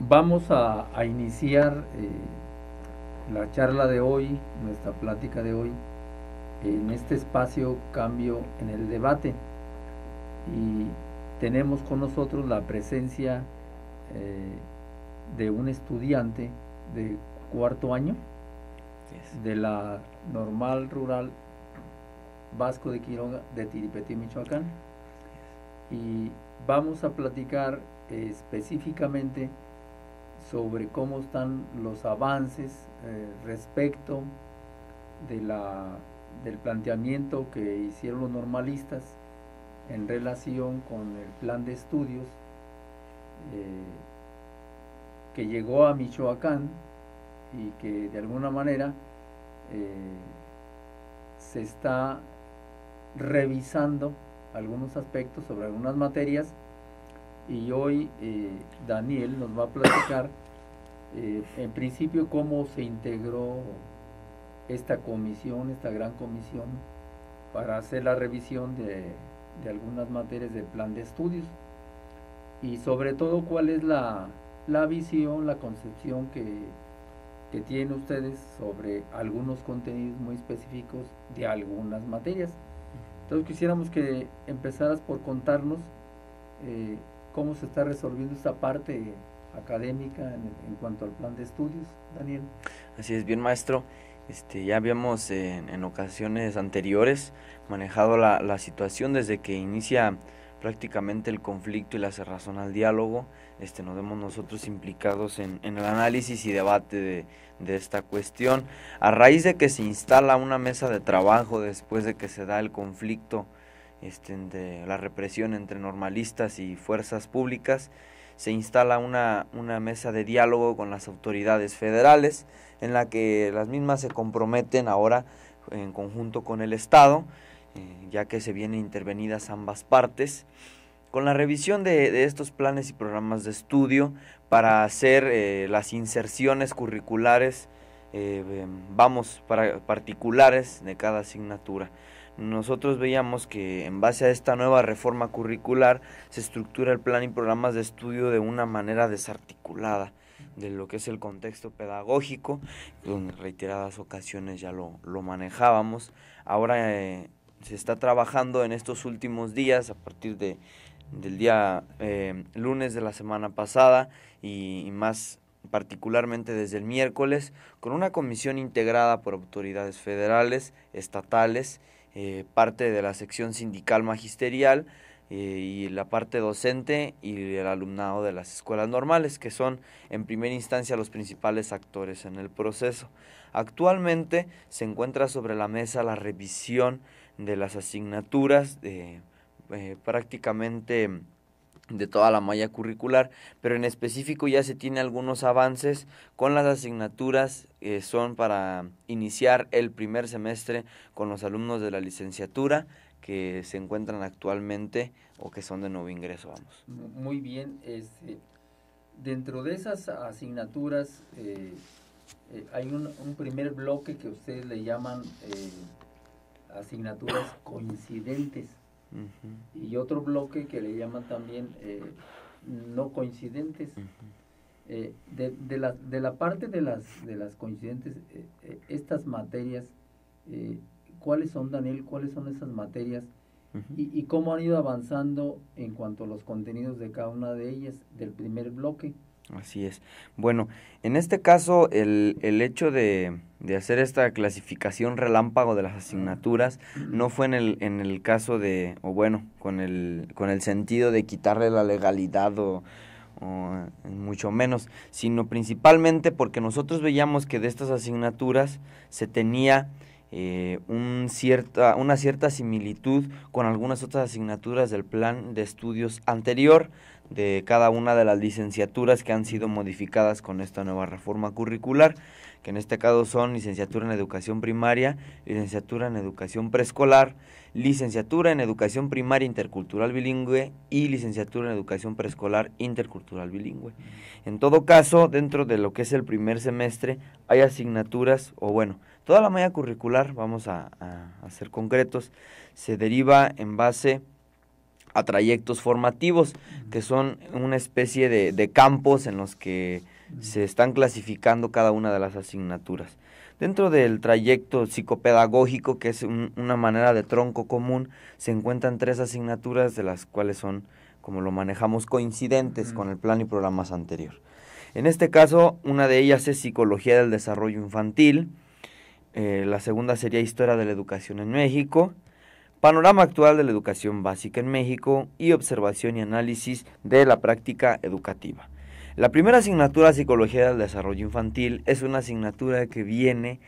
Vamos a iniciar la charla de hoy, nuestra plática de hoy, en este espacio Cambio en el Debate. Y tenemos con nosotros la presencia eh, de un estudiante de cuarto año de la Normal Rural Vasco de Quiroga de Tiripetí, Michoacán. Y vamos a platicar específicamente sobre cómo están los avances respecto del planteamiento que hicieron los normalistas en relación con el plan de estudios que llegó a Michoacán y que de alguna manera se está revisando algunos aspectos sobre algunas materias. Y hoy Daniel nos va a platicar en principio cómo se integró esta comisión, esta gran comisión, para hacer la revisión de algunas materias del plan de estudios y sobre todo cuál es la visión, la concepción que tienen ustedes sobre algunos contenidos muy específicos de algunas materias. Entonces quisiéramos que empezaras por contarnos cómo se está resolviendo esta parte académica en cuanto al plan de estudios, Daniel. Así es, bien maestro. Ya habíamos en ocasiones anteriores manejado la situación desde que inicia prácticamente el conflicto y la cerrazón al diálogo. Nos vemos nosotros implicados en el análisis y debate de esta cuestión. A raíz de que se instala una mesa de trabajo después de que se da el conflicto de la represión entre normalistas y fuerzas públicas, se instala una mesa de diálogo con las autoridades federales, en la que las mismas se comprometen ahora en conjunto con el Estado, ya que se vienen intervenidas ambas partes, con la revisión de estos planes y programas de estudio para hacer las inserciones curriculares, particulares de cada asignatura. Nosotros veíamos que en base a esta nueva reforma curricular se estructura el plan y programas de estudio de una manera desarticulada de lo que es el contexto pedagógico, donde en reiteradas ocasiones ya lo manejábamos. Ahora se está trabajando en estos últimos días, a partir del día lunes de la semana pasada y más particularmente desde el miércoles, con una comisión integrada por autoridades federales, estatales, parte de la sección sindical magisterial y la parte docente y el alumnado de las escuelas normales, que son en primera instancia los principales actores en el proceso. Actualmente se encuentra sobre la mesa la revisión de las asignaturas prácticamente de toda la malla curricular, pero en específico ya se tiene algunos avances con las asignaturas que son para iniciar el primer semestre con los alumnos de la licenciatura que se encuentran actualmente o que son de nuevo ingreso, vamos. Muy bien, dentro de esas asignaturas hay un primer bloque que ustedes le llaman asignaturas coincidentes. Uh-huh. Y otro bloque que le llaman también no coincidentes. Uh-huh. De la parte de las coincidentes, estas materias, ¿cuáles son, Daniel? ¿Cuáles son esas materias? Uh-huh. Y cómo han ido avanzando en cuanto a los contenidos de cada una de ellas del primer bloque. Así es. Bueno, en este caso el hecho de hacer esta clasificación relámpago de las asignaturas no fue en el caso de, o bueno, con el sentido de quitarle la legalidad o mucho menos, sino principalmente porque nosotros veíamos que de estas asignaturas se tenía una cierta similitud con algunas otras asignaturas del plan de estudios anterior de cada una de las licenciaturas que han sido modificadas con esta nueva reforma curricular, que en este caso son licenciatura en educación primaria, licenciatura en educación preescolar, licenciatura en educación primaria intercultural bilingüe y licenciatura en educación preescolar intercultural bilingüe. En todo caso, dentro de lo que es el primer semestre, hay asignaturas, o bueno, toda la malla curricular, vamos a ser concretos, se deriva en base a trayectos formativos, que son una especie de campos en los que se están clasificando cada una de las asignaturas. Dentro del trayecto psicopedagógico, que es una manera de tronco común, se encuentran 3 asignaturas, de las cuales son, como lo manejamos, coincidentes con el plan y programas anterior. En este caso, una de ellas es Psicología del Desarrollo Infantil, la segunda sería Historia de la Educación en México, Panorama actual de la educación básica en México y Observación y análisis de la práctica educativa. La primera asignatura, Psicología del Desarrollo Infantil, es una asignatura que viene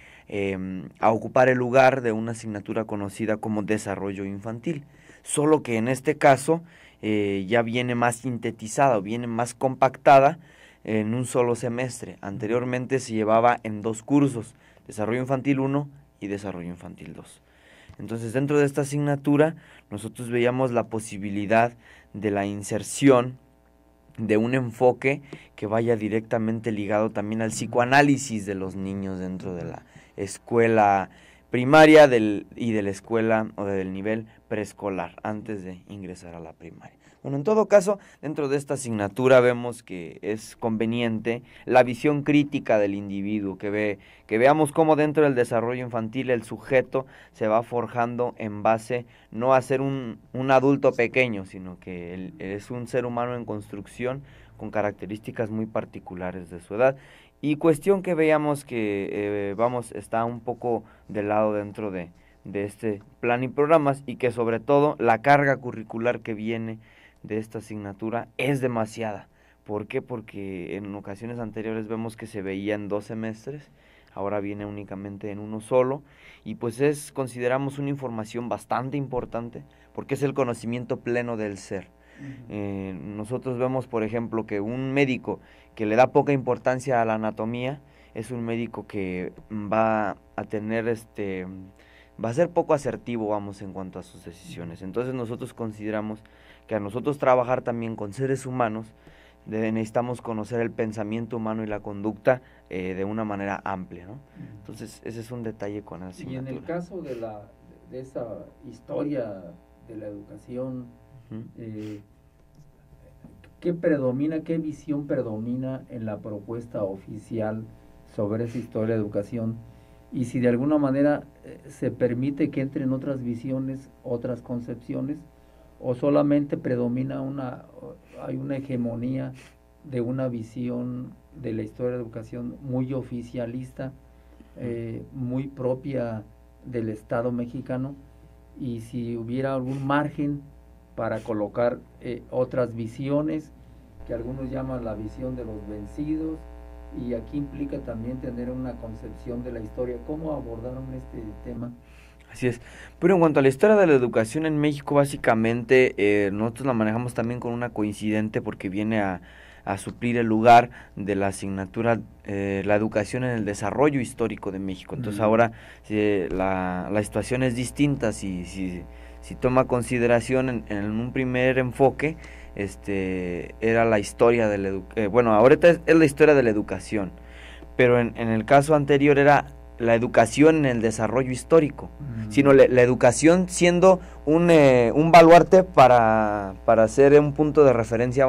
a ocupar el lugar de una asignatura conocida como Desarrollo Infantil, solo que en este caso ya viene más sintetizada, viene más compactada en un solo semestre. Anteriormente se llevaba en 2 cursos, Desarrollo Infantil 1 y Desarrollo Infantil 2. Entonces, dentro de esta asignatura, nosotros veíamos la posibilidad de la inserción de un enfoque que vaya directamente ligado también al psicoanálisis de los niños dentro de la escuela primaria y de la escuela o del nivel preescolar, antes de ingresar a la primaria. Bueno, en todo caso, dentro de esta asignatura vemos que es conveniente la visión crítica del individuo, que veamos cómo dentro del desarrollo infantil el sujeto se va forjando en base no a ser un adulto pequeño, sino que él es un ser humano en construcción con características muy particulares de su edad. Y cuestión que veíamos que, está un poco de lado dentro de este plan y programas, y que sobre todo la carga curricular que viene de esta asignatura es demasiada. ¿Por qué? Porque en ocasiones anteriores vemos que se veía en 2 semestres, ahora viene únicamente en uno solo, y pues consideramos una información bastante importante, porque es el conocimiento pleno del ser. Nosotros vemos, por ejemplo, que un médico que le da poca importancia a la anatomía es un médico que va a tener va a ser poco asertivo, en cuanto a sus decisiones. Entonces nosotros consideramos que a nosotros trabajar también con seres humanos necesitamos conocer el pensamiento humano y la conducta de una manera amplia, ¿no? Entonces ese es un detalle con la asignatura. Y en el caso de esa historia de la educación, ¿qué predomina, qué visión predomina en la propuesta oficial sobre esa historia de educación? Y si de alguna manera se permite que entren otras visiones, otras concepciones, o solamente predomina hay una hegemonía de una visión de la historia de educación muy oficialista, muy propia del Estado mexicano, y si hubiera algún margen para colocar otras visiones, que algunos llaman la visión de los vencidos, y aquí implica también tener una concepción de la historia. ¿Cómo abordaron este tema? Así es, pero en cuanto a la historia de la educación en México, básicamente nosotros la manejamos también con una coincidente, porque viene a suplir el lugar de la asignatura la educación en el desarrollo histórico de México. Entonces ahora la situación es distinta. Si toma consideración en un primer enfoque, era la historia de la ahorita es la historia de la educación, pero en el caso anterior era la educación en el desarrollo histórico, sino la educación siendo un baluarte para ser un punto de referencia,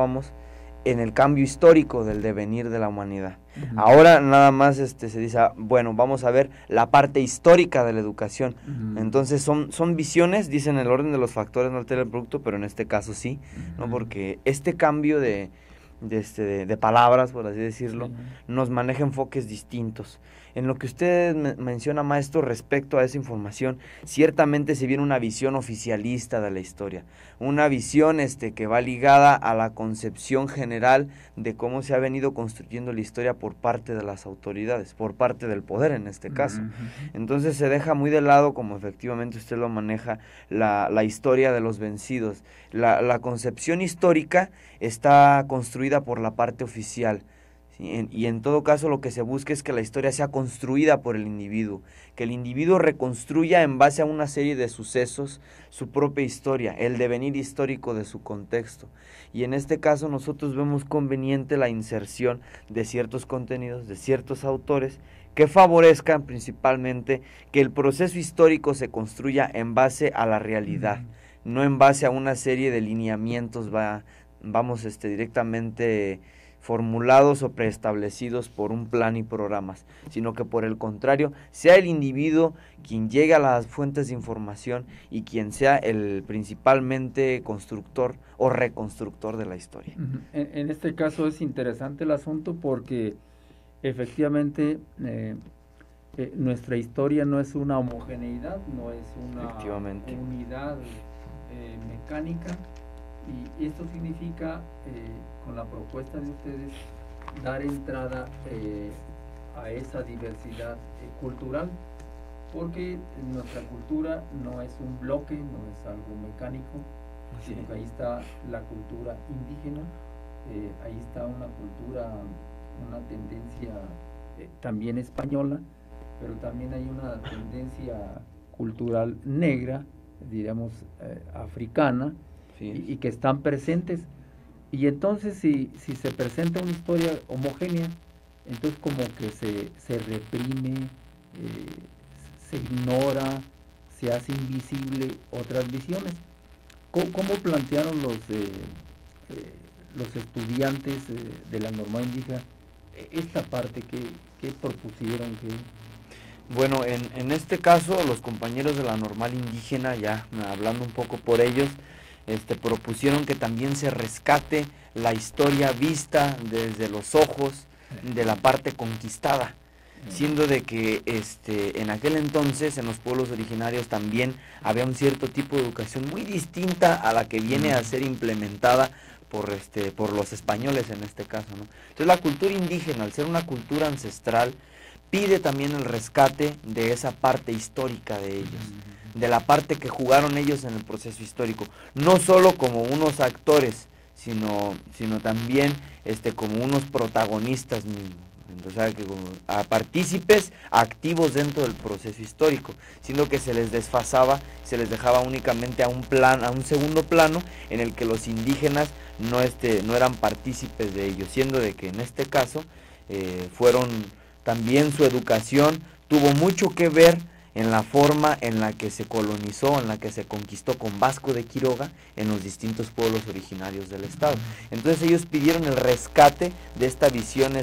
en el cambio histórico del devenir de la humanidad. Ahora nada más se dice, bueno, vamos a ver la parte histórica de la educación. Entonces son visiones, dicen el orden de los factores no altera el producto, pero en este caso sí, ¿no? Porque este cambio de palabras, por así decirlo, nos maneja enfoques distintos. En lo que usted menciona, maestro, respecto a esa información, ciertamente se viene una visión oficialista de la historia, una visión que va ligada a la concepción general de cómo se ha venido construyendo la historia por parte de las autoridades, por parte del poder en este caso. Entonces se deja muy de lado, como efectivamente usted lo maneja, la historia de los vencidos. La concepción histórica está construida por la parte oficial. Y en todo caso lo que se busca es que la historia sea construida por el individuo, que el individuo reconstruya en base a una serie de sucesos su propia historia, el devenir histórico de su contexto. Y en este caso nosotros vemos conveniente la inserción de ciertos contenidos, de ciertos autores, que favorezcan principalmente que el proceso histórico se construya en base a la realidad. no en base a una serie de lineamientos vamos directamente formulados o preestablecidos por un plan y programas, sino que por el contrario, sea el individuo quien llegue a las fuentes de información y quien sea el principalmente constructor o reconstructor de la historia. En este caso es interesante el asunto porque efectivamente nuestra historia no es una homogeneidad, no es una unidad mecánica, y esto significa, con la propuesta de ustedes, dar entrada a esa diversidad cultural, porque nuestra cultura no es un bloque, no es algo mecánico, sino que ahí está la cultura indígena, ahí está una cultura, una tendencia también española, pero también hay una tendencia cultural negra, diríamos africana, y que están presentes. Y entonces si se presenta una historia homogénea, entonces como que se reprime, se ignora, se hace invisible otras visiones. ¿Cómo plantearon los estudiantes de la normal indígena esta parte? ¿Qué propusieron? Bueno, en este caso los compañeros de la normal indígena, ya hablando un poco por ellos, propusieron que también se rescate la historia vista desde los ojos de la parte conquistada, siendo de que en aquel entonces en los pueblos originarios también había un cierto tipo de educación muy distinta a la que viene a ser implementada por los españoles en este caso, ¿no? Entonces la cultura indígena, al ser una cultura ancestral, pide también el rescate de esa parte histórica de ellos, de la parte que jugaron ellos en el proceso histórico, no solo como unos actores, sino también como unos protagonistas mismos, o sea, a partícipes activos dentro del proceso histórico, sino que se les desfasaba, se les dejaba únicamente a un segundo plano en el que los indígenas no eran partícipes de ello, siendo de que en este caso también su educación tuvo mucho que ver en la forma en la que se colonizó, en la que se conquistó con Vasco de Quiroga en los distintos pueblos originarios del estado. Entonces ellos pidieron el rescate de esta visión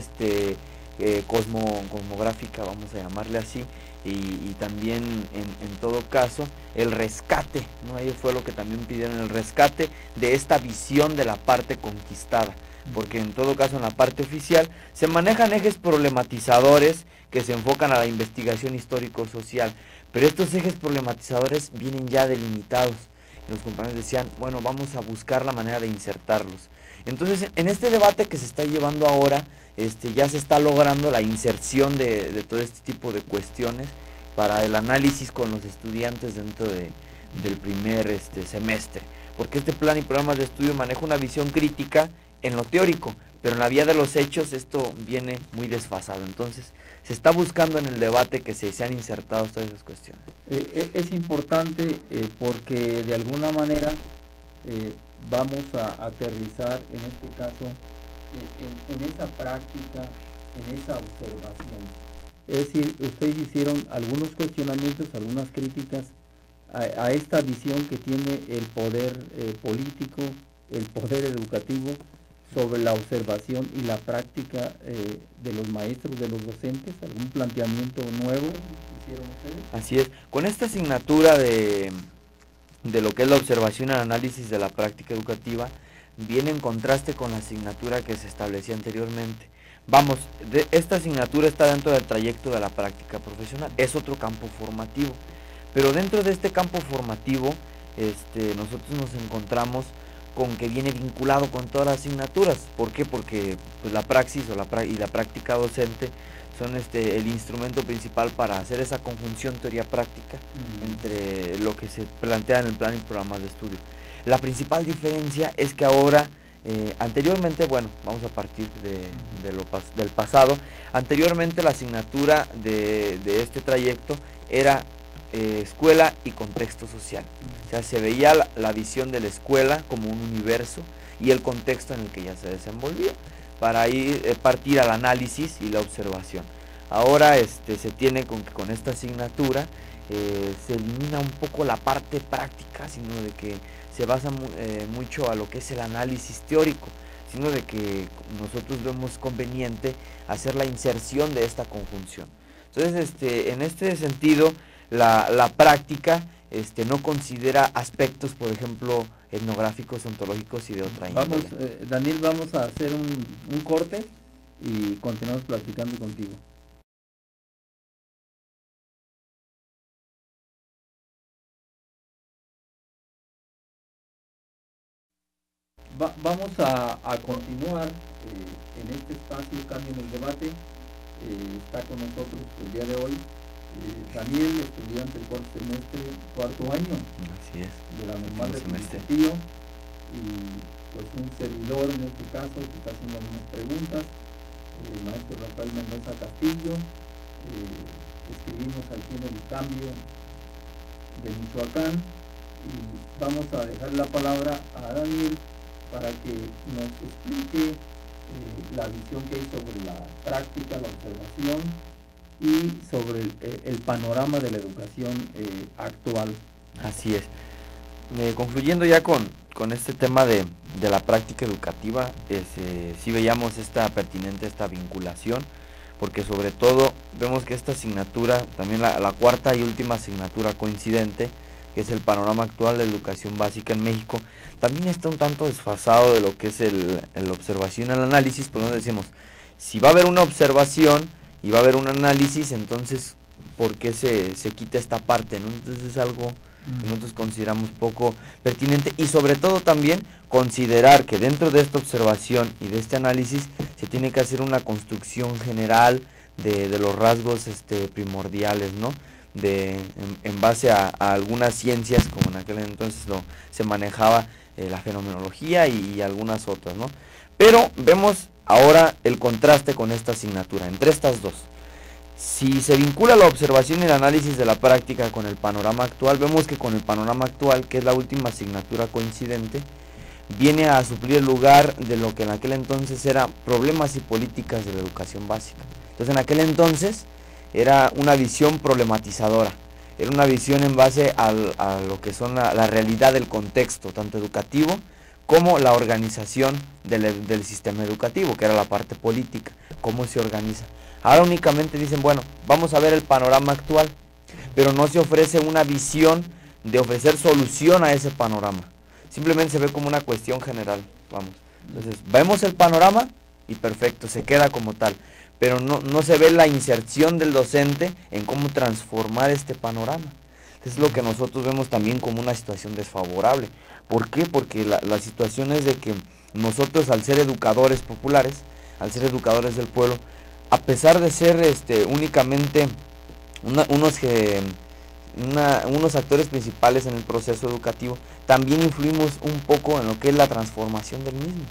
cosmográfica, vamos a llamarle así, y también en todo caso el rescate, ¿no? Ellos fue lo que también pidieron, el rescate de esta visión de la parte conquistada, porque en todo caso en la parte oficial se manejan ejes problematizadores que se enfocan a la investigación histórico-social, pero estos ejes problematizadores vienen ya delimitados. Los compañeros decían, bueno, vamos a buscar la manera de insertarlos. Entonces, en este debate que se está llevando ahora, ya se está logrando la inserción de todo este tipo de cuestiones para el análisis con los estudiantes dentro del primer semestre, porque este plan y programas de estudio maneja una visión crítica en lo teórico, pero en la vía de los hechos esto viene muy desfasado. Entonces se está buscando en el debate que se han insertado todas esas cuestiones. Es importante porque de alguna manera vamos a aterrizar en este caso en esa práctica, en esa observación. Es decir, ustedes hicieron algunos cuestionamientos, algunas críticas a esta visión que tiene el poder político, el poder educativo, sobre la observación y la práctica de los maestros, de los docentes. ¿Algún planteamiento nuevo hicieron ustedes? Así es, con esta asignatura de lo que es la observación y el análisis de la práctica educativa, viene en contraste con la asignatura que se establecía anteriormente. Vamos, esta asignatura está dentro del trayecto de la práctica profesional, es otro campo formativo, pero dentro de este campo formativo nosotros nos encontramos con que viene vinculado con todas las asignaturas. ¿Por qué? Porque pues, la praxis y la práctica docente son el instrumento principal para hacer esa conjunción teoría-práctica entre lo que se plantea en el plan y programas de estudio. La principal diferencia es que ahora, anteriormente, bueno, vamos a partir del pasado, anteriormente la asignatura de este trayecto era escuela y contexto social. O sea, se veía la visión de la escuela como un universo y el contexto en el que ya se desenvolvía, para partir al análisis y la observación. Ahora se tiene con esta asignatura se elimina un poco la parte práctica, sino de que se basa mucho a lo que es el análisis teórico, sino de que nosotros vemos conveniente hacer la inserción de esta conjunción. Entonces, en este sentido, la práctica no considera aspectos, por ejemplo, etnográficos, ontológicos y de otra índole. Daniel, vamos a hacer un corte y continuamos platicando contigo. Vamos a continuar en este espacio Cambio en el Debate. Está con nosotros el día de hoy Daniel, estudiante del cuarto semestre, cuarto año. Así es. De la normal de Filosofía. Y pues un servidor en este caso que está haciendo algunas preguntas, el maestro Rafael Mendoza Castillo. Escribimos aquí en el Cambio de Michoacán y vamos a dejar la palabra a Daniel para que nos explique la visión que hay sobre la práctica, la observación y sobre el panorama de la educación actual. Así es. Concluyendo ya con este tema de la práctica educativa, sí veíamos esta pertinente, esta vinculación, porque sobre todo vemos que esta asignatura, también la cuarta y última asignatura coincidente, que es el panorama actual de la educación básica en México, también está un tanto desfasado de lo que es el observación y el análisis, pues nos decimos, si va a haber una observación y va a haber un análisis, entonces, ¿por qué se quita esta parte, no? Entonces es algo que nosotros consideramos poco pertinente, y sobre todo también considerar que dentro de esta observación y de este análisis se tiene que hacer una construcción general de los rasgos primordiales, ¿no? En base a algunas ciencias, como en aquel entonces se manejaba la fenomenología y algunas otras, ¿no? Pero vemos ahora el contraste con esta asignatura, entre estas dos. Si se vincula la observación y el análisis de la práctica con el panorama actual, vemos que con el panorama actual, que es la última asignatura coincidente, viene a suplir el lugar de lo que en aquel entonces era problemas y políticas de la educación básica. Entonces en aquel entonces era una visión problematizadora, era una visión en base a lo que son la realidad del contexto, tanto educativo como la organización del sistema educativo, que era la parte política, cómo se organiza. Ahora únicamente dicen, bueno, vamos a ver el panorama actual, pero no se ofrece una visión de ofrecer solución a ese panorama. Simplemente se ve como una cuestión general, vamos. Entonces, vemos el panorama y perfecto, se queda como tal. Pero no se ve la inserción del docente en cómo transformar este panorama. Es lo que nosotros vemos también como una situación desfavorable. ¿Por qué? Porque la situación es de que nosotros, al ser educadores populares, al ser educadores del pueblo, a pesar de ser únicamente unos actores principales en el proceso educativo, también influimos un poco en lo que es la transformación del mismo,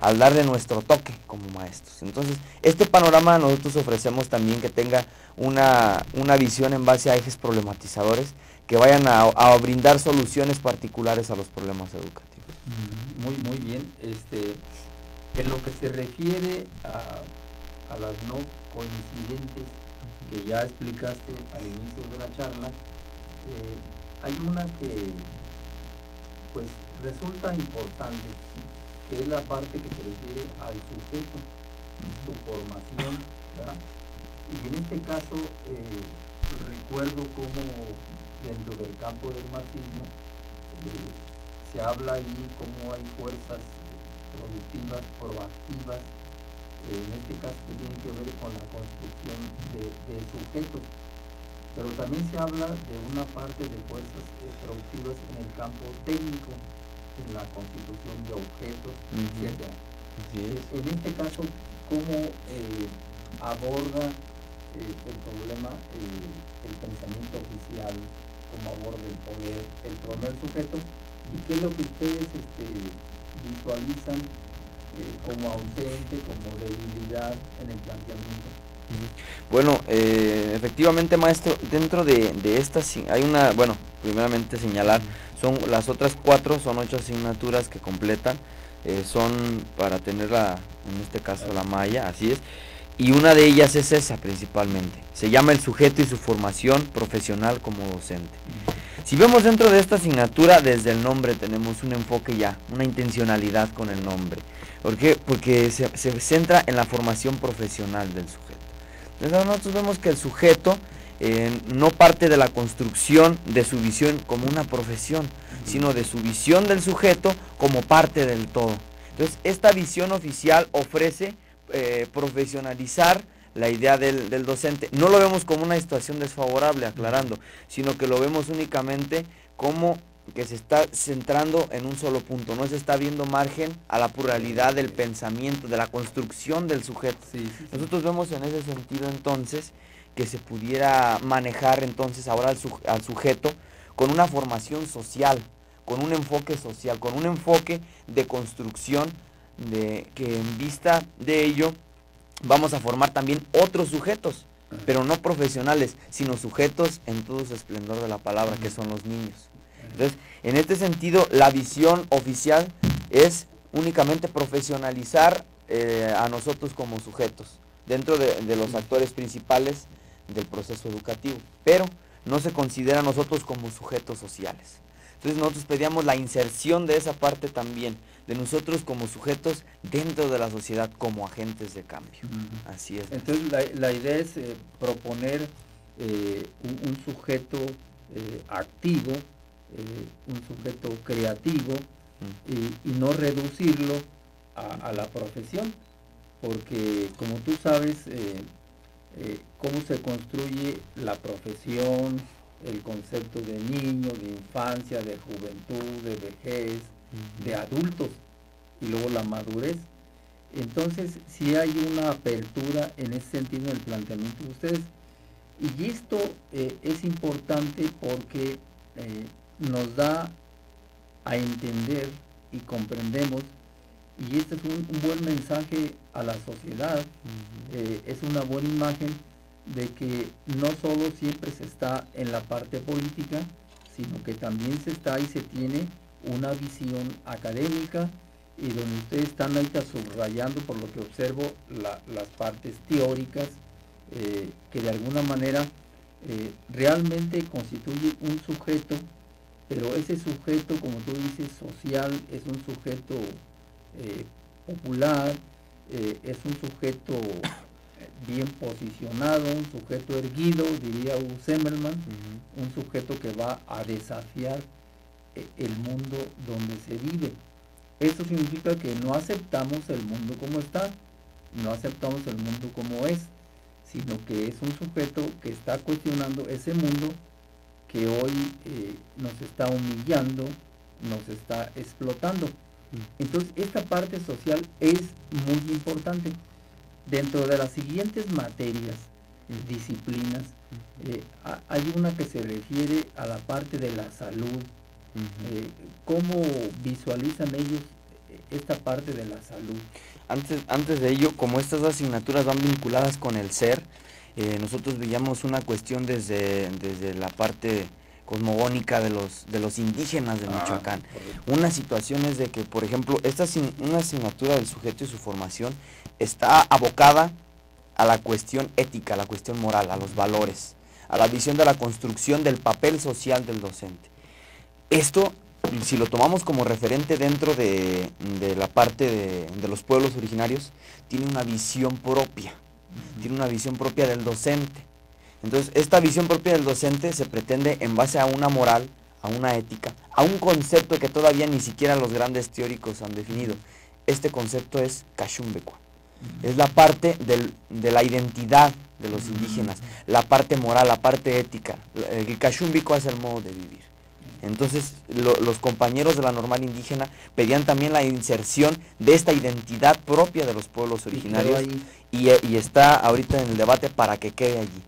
al darle nuestro toque como maestros. Entonces, este panorama nosotros ofrecemos también que tenga una visión en base a ejes problematizadores que vayan a brindar soluciones particulares a los problemas educativos. Muy bien. En lo que se refiere a las no coincidentes que ya explicaste al inicio de la charla, hay una que pues resulta importante, que es la parte que se refiere al sujeto, su formación, ¿verdad? Y en este caso recuerdo cómo dentro del campo del marxismo se habla ahí cómo hay fuerzas productivas, proactivas, en este caso que tienen que ver con la construcción de sujetos, pero también se habla de una parte de fuerzas productivas en el campo técnico, en la constitución de objetos, etc. En este caso, ¿cómo aborda el problema el pensamiento oficial, cómo aborda el poder, el primer sujeto, y qué es lo que ustedes visualizan como ausente, como debilidad en el planteamiento? Bueno, efectivamente, maestro, dentro de estas hay una, bueno, primeramente señalar, son las otras 4, son 8 asignaturas que completan, son para tener en este caso la malla, así es, Y una de ellas es esa principalmente. Se llama el sujeto y su formación profesional como docente. Si vemos dentro de esta asignatura, desde el nombre tenemos un enfoque ya, una intencionalidad con el nombre. ¿Por qué? Porque se centra en la formación profesional del sujeto. Entonces nosotros vemos que el sujeto no parte de la construcción de su visión como una profesión, sino de su visión del sujeto como parte del todo. Entonces esta visión oficial ofrece profesionalizar la idea del docente. No lo vemos como una situación desfavorable, aclarando, sino que lo vemos únicamente como que se está centrando en un solo punto, no se está viendo margen a la pluralidad del pensamiento, de la construcción del sujeto. Nosotros vemos en ese sentido entonces que se pudiera manejar entonces ahora al sujeto con una formación social, con un enfoque social, con un enfoque de construcción, de que en vista de ello vamos a formar también otros sujetos, pero no profesionales, sino sujetos en todo su esplendor de la palabra, que son los niños. Entonces, en este sentido, la visión oficial es únicamente profesionalizar a nosotros como sujetos, dentro de los actores principales del proceso educativo, pero no se considera a nosotros como sujetos sociales. Entonces nosotros pedíamos la inserción de esa parte también, de nosotros como sujetos dentro de la sociedad, como agentes de cambio. Así es. Entonces la idea es proponer un sujeto activo, un sujeto creativo, y no reducirlo a la profesión, porque como tú sabes, cómo se construye la profesión, el concepto de niño, de infancia, de juventud, de vejez, de adultos, y luego la madurez. Entonces sí hay una apertura en ese sentido en el planteamiento de ustedes, y esto es importante porque nos da a entender y comprendemos, y este es un buen mensaje a la sociedad, es una buena imagen de que no solo siempre se está en la parte política, sino que también se está y se tiene una visión académica, y donde ustedes están ahorita subrayando, por lo que observo, las partes teóricas, que de alguna manera realmente constituye un sujeto, pero ese sujeto, como tú dices, social, es un sujeto popular, es un sujeto bien posicionado, un sujeto erguido, diría Hugo Semmelmann, un sujeto que va a desafiar el mundo donde se vive. Eso significa que no aceptamos el mundo como está, no aceptamos el mundo como es, sino que es un sujeto que está cuestionando ese mundo que hoy nos está humillando, nos está explotando. Entonces esta parte social es muy importante. Dentro de las siguientes materias, disciplinas, hay una que se refiere a la parte de la salud. ¿Cómo visualizan ellos esta parte de la salud? Antes de ello, como estas asignaturas van vinculadas con el ser, nosotros veíamos una cuestión desde la parte cosmogónica de los indígenas de Michoacán. Una situación es de que, por ejemplo, una asignatura del sujeto y su formación está abocada a la cuestión ética, a la cuestión moral, a los valores, a la visión de la construcción del papel social del docente. Esto, si lo tomamos como referente dentro de la parte de los pueblos originarios, tiene una visión propia, tiene una visión propia del docente. Entonces, esta visión propia del docente se pretende en base a una moral, a una ética, a un concepto que todavía ni siquiera los grandes teóricos han definido. Este concepto es Cachumbecua. Es la parte de la identidad de los indígenas, la parte moral, la parte ética. El Cachumbecua es el modo de vivir. Entonces, los compañeros de la normal indígena pedían también la inserción de esta identidad propia de los pueblos originarios, y está ahorita en el debate para que quede allí,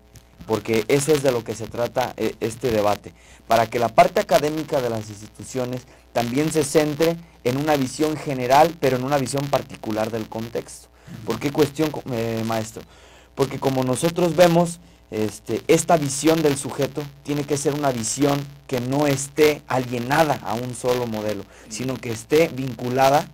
porque eso es de lo que se trata este debate, para que la parte académica de las instituciones también se centre en una visión general, pero en una visión particular del contexto. ¿Por qué cuestión, maestro? Porque como nosotros vemos, esta visión del sujeto tiene que ser una visión que no esté alienada a un solo modelo, sino que esté vinculada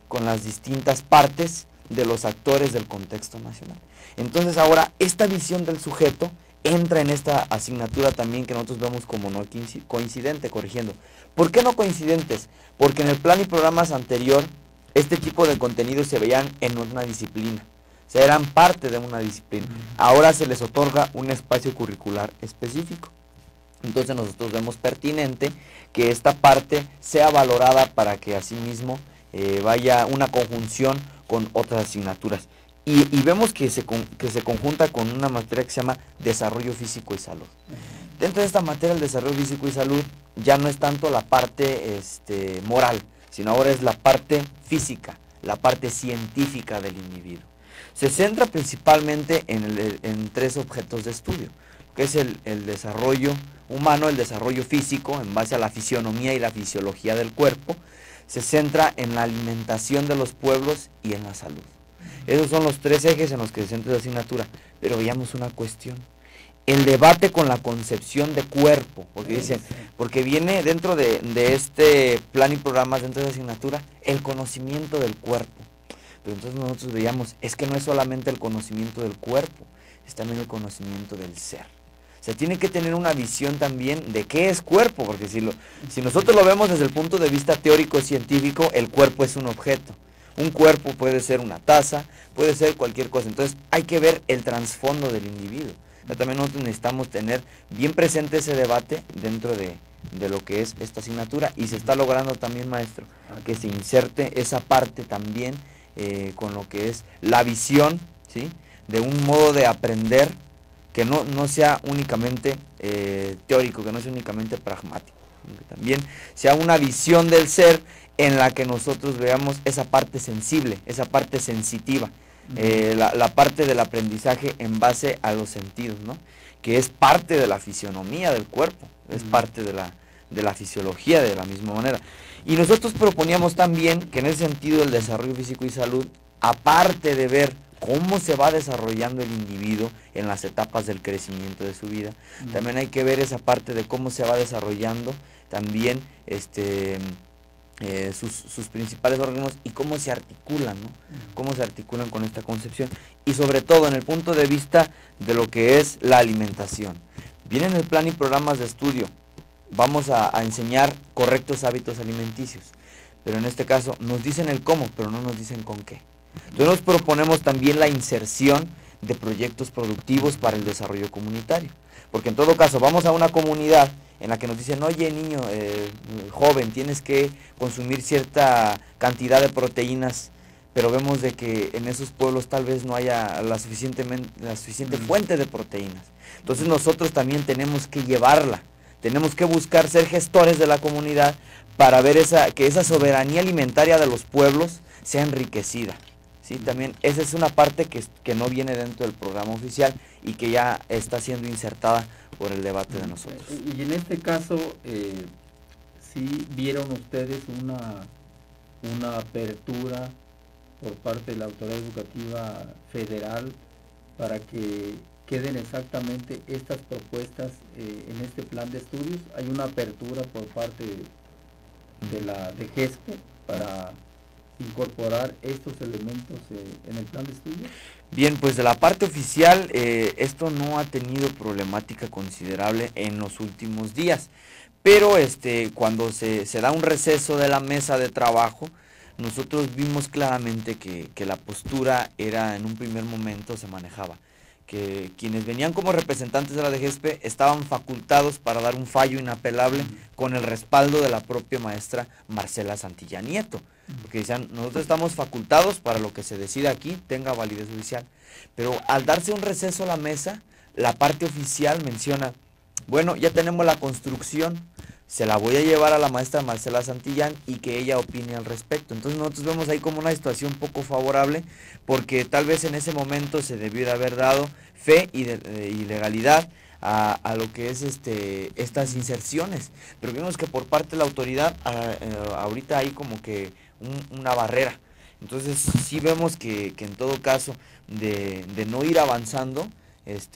con las distintas partes de los actores del contexto nacional. Entonces ahora esta visión del sujeto entra en esta asignatura también que nosotros vemos como no coincidente, corrigiendo. ¿Por qué no coincidentes? Porque en el plan y programas anterior este tipo de contenidos se veían en una disciplina, o sea, eran parte de una disciplina. Ahora se les otorga un espacio curricular específico. Entonces nosotros vemos pertinente que esta parte sea valorada para que asimismo vaya una conjunción con otras asignaturas. Y vemos que se conjunta con una materia que se llama Desarrollo Físico y Salud. Dentro de esta materia, el Desarrollo Físico y Salud, ya no es tanto la parte moral, sino ahora es la parte física, la parte científica del individuo. Se centra principalmente en 3 objetos de estudio, que es el desarrollo humano, el desarrollo físico, en base a la fisionomía y la fisiología del cuerpo. Se centra en la alimentación de los pueblos y en la salud. Esos son los 3 ejes en los que se centra la asignatura. Pero veamos una cuestión. El debate con la concepción de cuerpo, porque viene dentro de este plan y programas, dentro de la asignatura, el conocimiento del cuerpo. Pero entonces nosotros veíamos, es que no es solamente el conocimiento del cuerpo, es también el conocimiento del ser. Se tiene que tener una visión también de qué es cuerpo, porque si nosotros lo vemos desde el punto de vista teórico-científico, el cuerpo es un objeto. Un cuerpo puede ser una taza, puede ser cualquier cosa. Entonces hay que ver el trasfondo del individuo. Pero también nosotros necesitamos tener bien presente ese debate dentro de lo que es esta asignatura. Y se está logrando también, maestro, que se inserte esa parte también con lo que es la visión, ¿sí?, de un modo de aprender que no sea únicamente teórico, que no sea únicamente pragmático, que también sea una visión del ser en la que nosotros veamos esa parte sensible, esa parte sensitiva, la parte del aprendizaje en base a los sentidos, ¿no?, que es parte de la fisionomía del cuerpo, es parte de la fisiología de la misma manera. Y nosotros proponíamos también que en ese sentido el desarrollo físico y salud, aparte de ver cómo se va desarrollando el individuo en las etapas del crecimiento de su vida, también hay que ver esa parte de cómo se va desarrollando también sus principales órganos y cómo se articulan, ¿no? Cómo se articulan con esta concepción. Y sobre todo en el punto de vista de lo que es la alimentación. Viene en el plan y programas de estudio, vamos a enseñar correctos hábitos alimenticios, pero en este caso nos dicen el cómo, pero no nos dicen con qué. Entonces nos proponemos también la inserción de proyectos productivos para el desarrollo comunitario, porque en todo caso vamos a una comunidad en la que nos dicen, oye niño, joven, tienes que consumir cierta cantidad de proteínas, pero vemos de que en esos pueblos tal vez no haya la suficiente fuente de proteínas. Entonces nosotros también tenemos que llevarla, tenemos que buscar ser gestores de la comunidad para ver que esa soberanía alimentaria de los pueblos sea enriquecida. ¿Sí? También esa es una parte que no viene dentro del programa oficial y que ya está siendo insertada por el debate de nosotros. Y en este caso, ¿sí vieron ustedes una apertura por parte de la Autoridad Educativa Federal para que queden exactamente estas propuestas en este plan de estudios? ¿Hay una apertura por parte de GESPE para incorporar estos elementos en el plan de estudio? Bien, pues de la parte oficial, esto no ha tenido problemática considerable en los últimos días, pero cuando se da un receso de la mesa de trabajo, nosotros vimos claramente que la postura era, en un primer momento se manejaba, que quienes venían como representantes de la DGESPE estaban facultados para dar un fallo inapelable con el respaldo de la propia maestra Marcela Santillán Nieto, porque decían, nosotros estamos facultados para lo que se decida aquí tenga validez judicial, pero al darse un receso a la mesa, la parte oficial menciona, bueno, ya tenemos la construcción, se la voy a llevar a la maestra Marcela Santillán y que ella opine al respecto. Entonces nosotros vemos ahí como una situación poco favorable, porque tal vez en ese momento se debió de haber dado fe y legalidad a lo que es estas inserciones, pero vemos que por parte de la autoridad ahorita hay como que una barrera. Entonces sí vemos que en todo caso de no ir avanzando,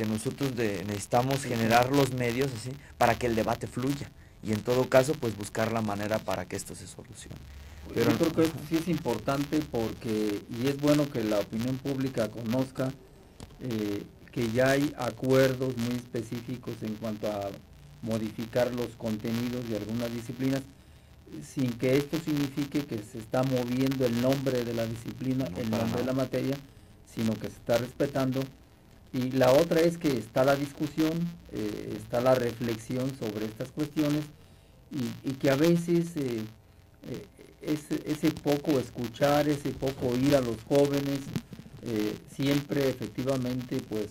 nosotros necesitamos generar los medios así para que el debate fluya y en todo caso pues buscar la manera para que esto se solucione. Pero yo creo que sí es importante porque, y es bueno que la opinión pública conozca que ya hay acuerdos muy específicos en cuanto a modificar los contenidos de algunas disciplinas, sin que esto signifique que se está moviendo el nombre de la disciplina, no, el para nombre de la nada. materia, sino que se está respetando. Y la otra es que está la discusión, está la reflexión sobre estas cuestiones y que a veces ese poco escuchar, ese poco oír a los jóvenes, siempre efectivamente pues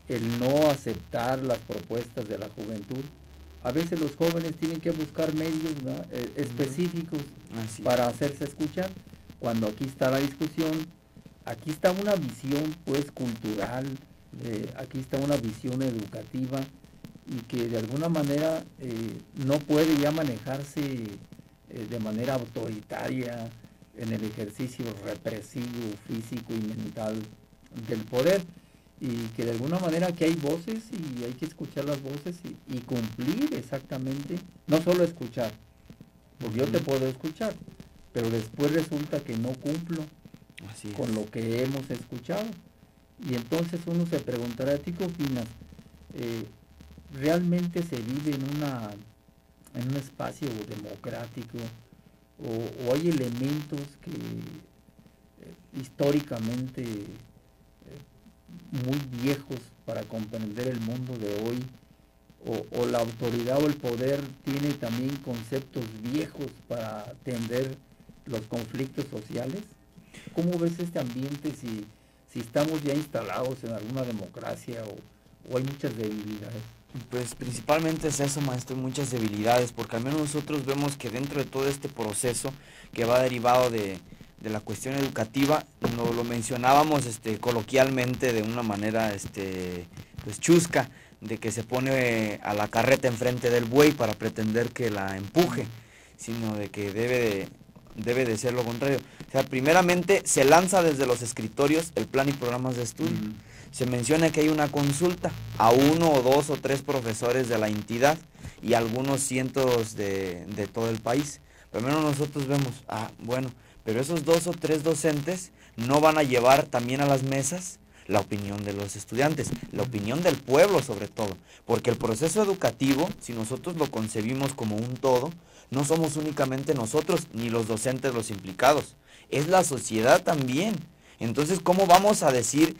el no aceptar las propuestas de la juventud. A veces los jóvenes tienen que buscar medios específicos para hacerse escuchar, cuando aquí está la discusión, aquí está una visión pues cultural, aquí está una visión educativa y que de alguna manera no puede ya manejarse de manera autoritaria en el ejercicio represivo, físico y mental del poder, y que de alguna manera aquí hay voces y hay que escuchar las voces y cumplir exactamente, no solo escuchar, porque yo te puedo escuchar, pero después resulta que no cumplo con lo que hemos escuchado. Y entonces uno se preguntará, ¿a ti qué opinas? ¿Realmente se vive en un espacio democrático o hay elementos que históricamente muy viejos para comprender el mundo de hoy, o la autoridad o el poder tiene también conceptos viejos para atender los conflictos sociales? ¿Cómo ves este ambiente si estamos ya instalados en alguna democracia o hay muchas debilidades? Pues principalmente es eso, maestro, muchas debilidades, porque al menos nosotros vemos que dentro de todo este proceso que va derivado de la cuestión educativa, lo mencionábamos coloquialmente de una manera pues chusca, de que se pone a la carreta enfrente del buey para pretender que la empuje, sino de que debe de ser lo contrario. O sea, primeramente se lanza desde los escritorios el plan y programas de estudio. Se menciona que hay una consulta a 1 o 2 o 3 profesores de la entidad y algunos cientos de todo el país. Primero nosotros vemos, bueno, pero esos 2 o 3 docentes no van a llevar también a las mesas la opinión de los estudiantes, la opinión del pueblo sobre todo, porque el proceso educativo, si nosotros lo concebimos como un todo, no somos únicamente nosotros ni los docentes los implicados, es la sociedad también. Entonces, ¿cómo vamos a decir,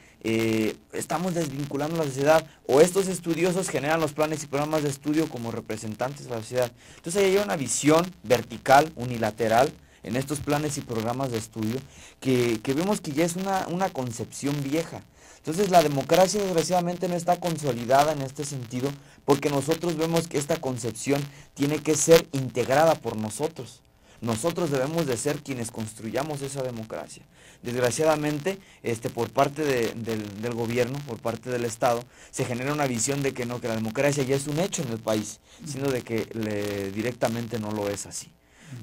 estamos desvinculando la sociedad, o estos estudiosos generan los planes y programas de estudio como representantes de la sociedad? Entonces, ahí hay una visión vertical, unilateral, en estos planes y programas de estudio, que vemos que ya es una concepción vieja. Entonces, la democracia desgraciadamente no está consolidada en este sentido, porque nosotros vemos que esta concepción tiene que ser integrada por nosotros. Nosotros debemos de ser quienes construyamos esa democracia. Desgraciadamente, por parte del gobierno, por parte del Estado, se genera una visión de que no, que la democracia ya es un hecho en el país, sino de que directamente no lo es así.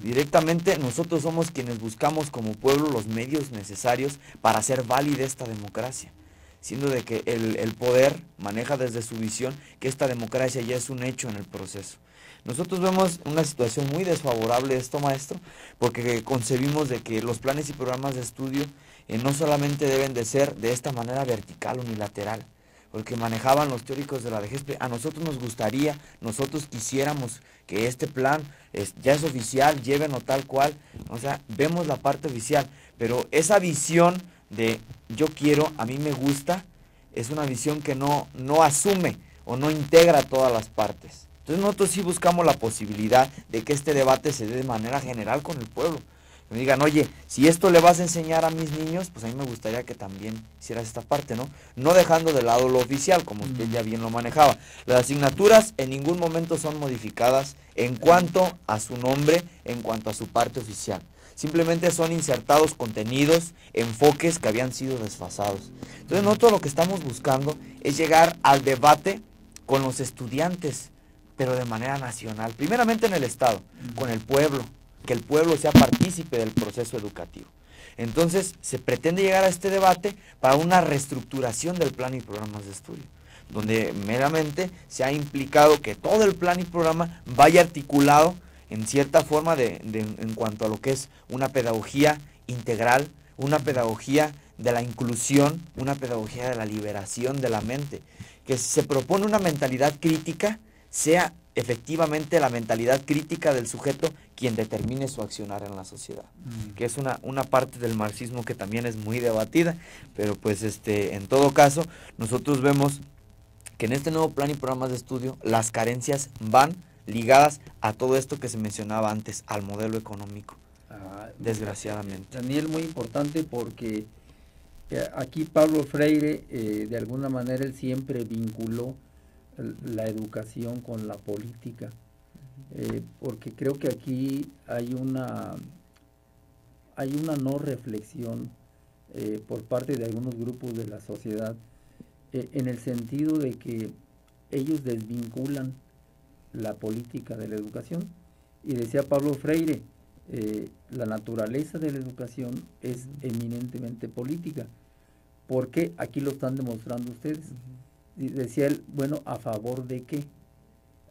Directamente nosotros somos quienes buscamos como pueblo los medios necesarios para hacer válida esta democracia, siendo de que el poder maneja desde su visión que esta democracia ya es un hecho en el proceso. Nosotros vemos una situación muy desfavorable esto, maestro, porque concebimos de que los planes y programas de estudio no solamente deben de ser de esta manera vertical, unilateral, porque manejaban los teóricos de la DGESPE. A nosotros nos gustaría, nosotros quisiéramos que este plan ya es oficial, llévenlo tal cual, o sea, vemos la parte oficial, pero esa visión de yo quiero, a mí me gusta, es una visión que no asume o no integra todas las partes. Entonces nosotros sí buscamos la posibilidad de que este debate se dé de manera general con el pueblo. Que me digan, oye, si esto le vas a enseñar a mis niños, pues a mí me gustaría que también hicieras esta parte, ¿no? No dejando de lado lo oficial, como usted ya bien lo manejaba. Las asignaturas en ningún momento son modificadas en cuanto a su nombre, en cuanto a su parte oficial. Simplemente son insertados contenidos, enfoques que habían sido desfasados. Entonces nosotros lo que estamos buscando es llegar al debate con los estudiantes, pero de manera nacional, primeramente en el Estado, con el pueblo, que el pueblo sea partícipe del proceso educativo. Entonces, se pretende llegar a este debate para una reestructuración del plan y programas de estudio, donde meramente se ha implicado que todo el plan y programa vaya articulado en cierta forma en cuanto a lo que es una pedagogía integral, una pedagogía de la inclusión, una pedagogía de la liberación de la mente, que se propone una mentalidad crítica, sea efectivamente la mentalidad crítica del sujeto quien determine su accionar en la sociedad, que es una parte del marxismo que también es muy debatida, pero pues en todo caso nosotros vemos que en este nuevo plan y programas de estudio las carencias van ligadas a todo esto que se mencionaba antes, al modelo económico, desgraciadamente. Daniel, muy importante porque aquí Pablo Freire, de alguna manera, él siempre vinculó la educación con la política, porque creo que aquí hay una no reflexión por parte de algunos grupos de la sociedad, en el sentido de que ellos desvinculan la política de la educación. Y decía Pablo Freire, la naturaleza de la educación es eminentemente política. ¿Por qué? Aquí lo están demostrando ustedes. Y decía él, bueno, ¿a favor de qué?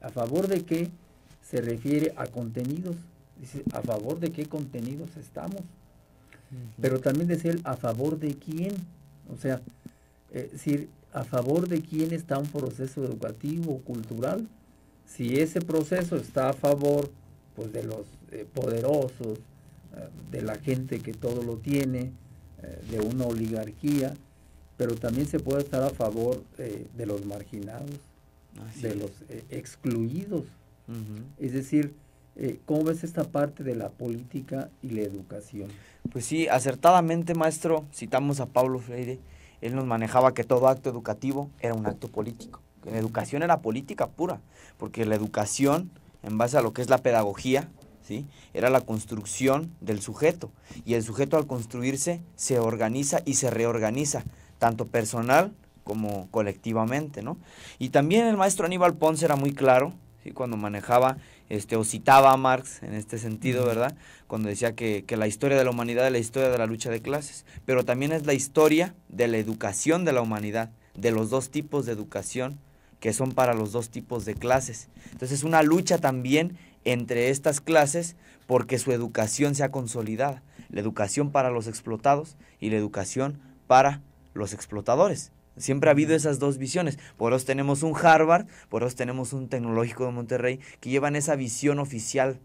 ¿A favor de qué? Se refiere a contenidos. Dice, ¿a favor de qué contenidos estamos? Pero también decía él, ¿a favor de quién? O sea, decir, ¿a favor de quién está un proceso educativo, cultural? Si ese proceso está a favor, pues, de los poderosos, de la gente que todo lo tiene, de una oligarquía, pero también se puede estar a favor de los marginados, de los excluidos. Es decir, ¿cómo ves esta parte de la política y la educación? Pues sí, acertadamente, maestro, citamos a Pablo Freire. Él nos manejaba que todo acto educativo era un acto político, que la educación era política pura, porque la educación, en base a lo que es la pedagogía, ¿sí?, era la construcción del sujeto, y el sujeto al construirse se organiza y se reorganiza, tanto personal como colectivamente, ¿no? Y también el maestro Aníbal Ponce era muy claro, ¿sí?, cuando manejaba o citaba a Marx en este sentido, ¿verdad?, cuando decía que la historia de la humanidad es la historia de la lucha de clases, pero también es la historia de la educación de la humanidad, de los dos tipos de educación que son para los dos tipos de clases. Entonces es una lucha también entre estas clases porque su educación sea consolidada, la educación para los explotados y la educación para los explotadores. Siempre ha habido esas dos visiones. Por eso tenemos un Harvard, por eso tenemos un Tecnológico de Monterrey que llevan esa visión oficial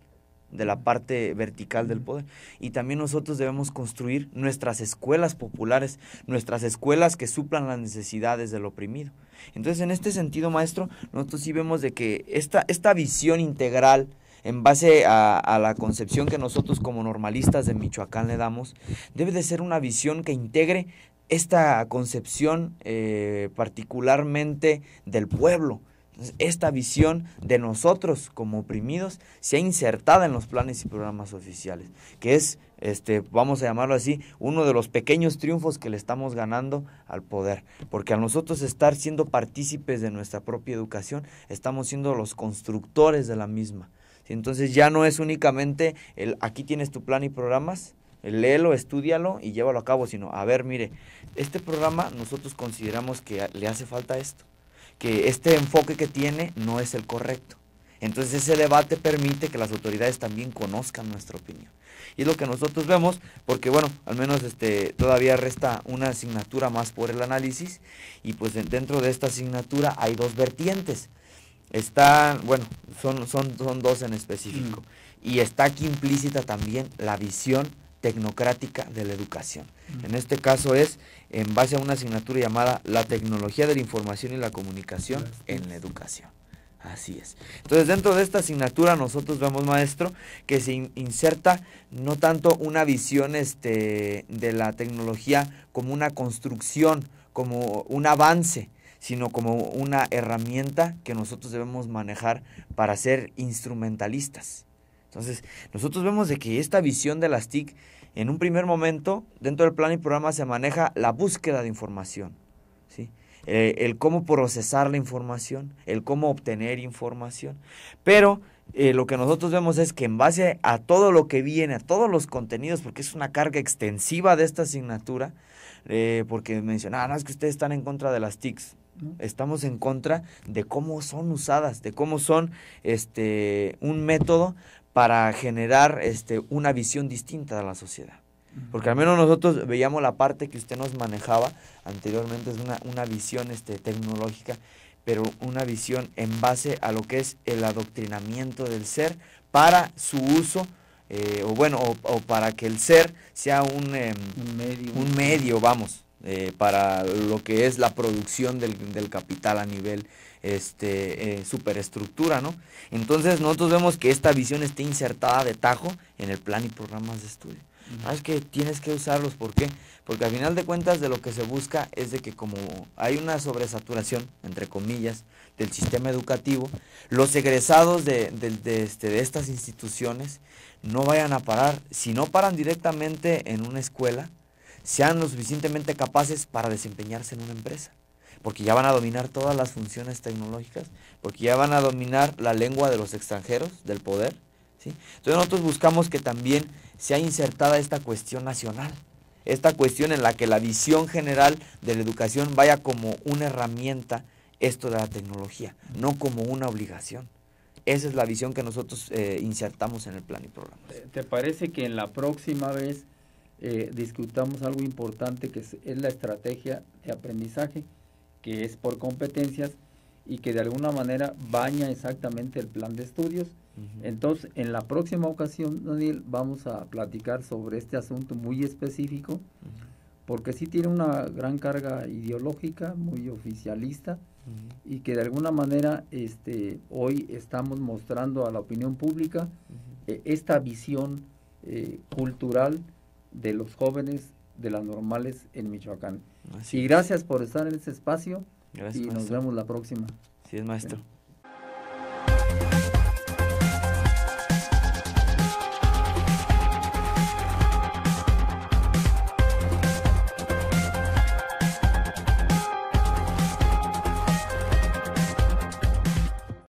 de la parte vertical del poder. Y también nosotros debemos construir nuestras escuelas populares, nuestras escuelas que suplan las necesidades del oprimido. Entonces, en este sentido, maestro, nosotros sí vemos de que esta visión integral, en base a la concepción que nosotros como normalistas de Michoacán le damos, debe de ser una visión que integre esta concepción particularmente del pueblo. Entonces, esta visión de nosotros como oprimidos sea insertada en los planes y programas oficiales, que es, vamos a llamarlo así, uno de los pequeños triunfos que le estamos ganando al poder, porque al nosotros estar siendo partícipes de nuestra propia educación, estamos siendo los constructores de la misma. Entonces ya no es únicamente aquí tienes tu plan y programas, léelo, estúdialo y llévalo a cabo, sino, a ver, mire, este programa nosotros consideramos que le hace falta esto, que este enfoque que tiene no es el correcto. Entonces ese debate permite que las autoridades también conozcan nuestra opinión. Y es lo que nosotros vemos, porque bueno, al menos todavía resta una asignatura más por el análisis, y pues dentro de esta asignatura hay dos vertientes. Son dos en específico. Y está aquí implícita también la visión tecnocrática de la educación. En este caso es en base a una asignatura llamada La tecnología de la información y la comunicación en la educación. Así es. Entonces, dentro de esta asignatura nosotros vemos, maestro, que se inserta no tanto una visión de la tecnología como una construcción, como un avance, sino como una herramienta que nosotros debemos manejar para ser instrumentalistas. Entonces, nosotros vemos de que esta visión de las TIC, en un primer momento, dentro del plan y programa se maneja la búsqueda de información, ¿sí? El cómo procesar la información, el cómo obtener información. Pero lo que nosotros vemos es que en base a todo lo que viene, a todos los contenidos, porque es una carga extensiva de esta asignatura, porque mencionaban, no, es que ustedes están en contra de las TICs. Estamos en contra de cómo son usadas, de cómo son un método para generar una visión distinta de la sociedad. Porque al menos nosotros veíamos la parte que usted nos manejaba anteriormente, es una visión tecnológica, pero una visión en base a lo que es el adoctrinamiento del ser para su uso, o para que el ser sea un medio, vamos, para lo que es la producción del capital a nivel superestructura, ¿no? Entonces nosotros vemos que esta visión está insertada de tajo en el plan y programas de estudio. Es que tienes que usarlos, ¿por qué? Porque al final de cuentas de lo que se busca es de que como hay una sobresaturación, entre comillas, del sistema educativo, los egresados de estas instituciones no vayan a parar, si no paran directamente en una escuela, sean lo suficientemente capaces para desempeñarse en una empresa, porque ya van a dominar todas las funciones tecnológicas, porque ya van a dominar la lengua de los extranjeros, del poder, ¿sí? Entonces nosotros buscamos que también sea insertada esta cuestión nacional, esta cuestión en la que la visión general de la educación vaya como una herramienta, esto de la tecnología, no como una obligación. Esa es la visión que nosotros insertamos en el plan y programa. ¿Te parece que en la próxima vez discutamos algo importante que es la estrategia de aprendizaje, que es por competencias y que de alguna manera baña exactamente el plan de estudios? Entonces, en la próxima ocasión, Daniel, vamos a platicar sobre este asunto muy específico, porque sí tiene una gran carga ideológica, muy oficialista, y que de alguna manera hoy estamos mostrando a la opinión pública esta visión cultural de los jóvenes de las normales en Michoacán. Y gracias por estar en este espacio. Gracias, y maestro. Nos vemos la próxima. Sí, es maestro.